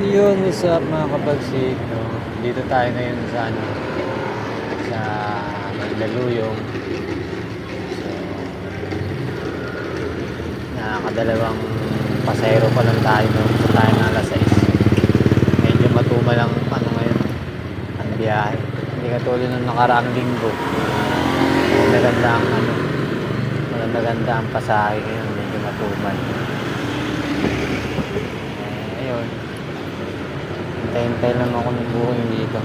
Yun, what's up mga kabagsik, no? Dito tayo ngayon sa sa Mandaluyong. So, nakakadalawang pasayro pa lang tayo, no? So tayo ng alas 6. Medyo matuma lang ngayon ang biyahe. Hindi katulad nung nakaraang linggo. Maganda ang pasahe ngayon, medyo matumal. Ayun. Hintay-hintay lang ako ng buhay dito.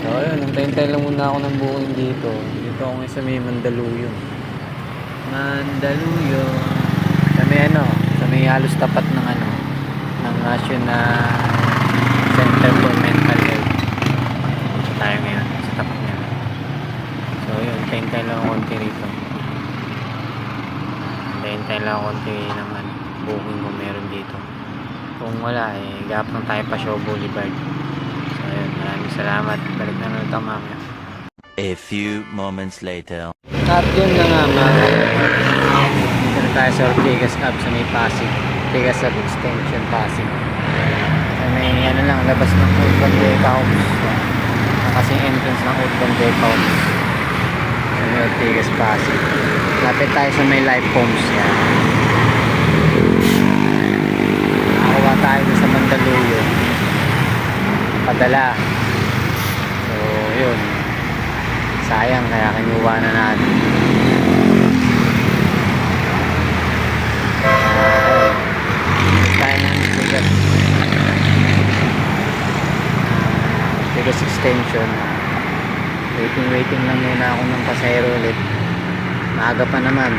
So ayun, hintay-hintay lang muna ako ng buhay dito. Dito ako sa may Mandaluyong. Sa may halos tapat ng ng National Center for Mental Health. Dito tayo ngayon, sa tapat niya. So yun, hintay-hintay lang ako konti rito. Hintay-hintay lang ako konti ng booking kung meron dito. Kung wala, gap lang tayo pa Shaw Boulevard. So ayun, maraming salamat. Balik na lang ito mamaya. A few moments later. At yun na nga mga dito na tayo sa Ortigas Ave sa may Pasig. Ortigas Ave Extension Pasig. So may labas ng Old Bandeca Homes. Kasing entrance ng Old Bandeca Homes. So may Ortigas Pasig. Lapit tayo sa may Life Homes. Yan. Nakakuha tayo sa Mandaluyong. Padala. So yun. Sayang kaya kinuha na natin. Tayo na Tigas Extension. Waiting lang muna ako ng pasayro ulit. Maaga pa naman.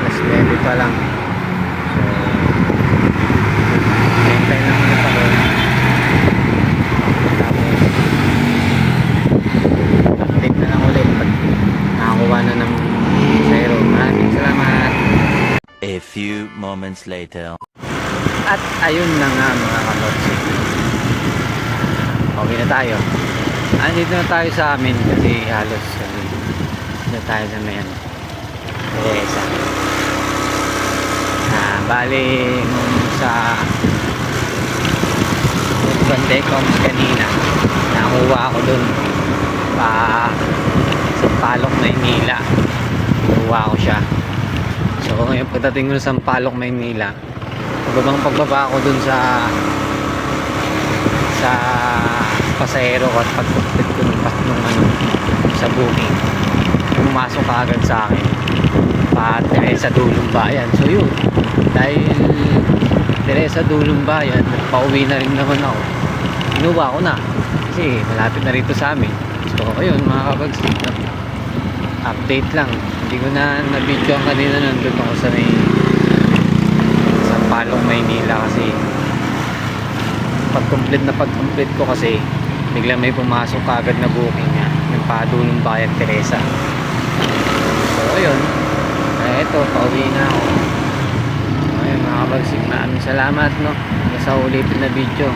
Plus 9 pa lang. So hintay lang ulit ako. Tapos update na lang ulit pag nakakuha na ng pasayro. Maraming salamat. A few moments later. At ayun na nga mga kabagsik. Okay na tayo. Andito na tayo sa amin kasi halos na tayo sa may Teresa. Bali nung sa Bandecoms kanina nakuha ako dun sa Palok, Maynila. Nakuha ko siya. So ngayon pagdating ko sa Palok, Maynila, pagbaba ko dun sa pasahero ko at pag-complete ko nung sa booking, pumasok ka agad sa akin Teresa Dulong Bayan. So yun, dahil Teresa Dulong Bayan, pauwi na rin naman ako, kinuha ko na kasi malapit na rito sa amin. So ayun mga kabagsik, update lang. Hindi ko na na-video kanina, nandun ako sa Palong, Maynila kasi pag-complete ko kasi biglang may pumasok agad na booking niya yung Padulong Bayan Teresa. So ayun, eto pauwi na ako. Ayun mga kabagsik, maraming salamat sa ulitin na video.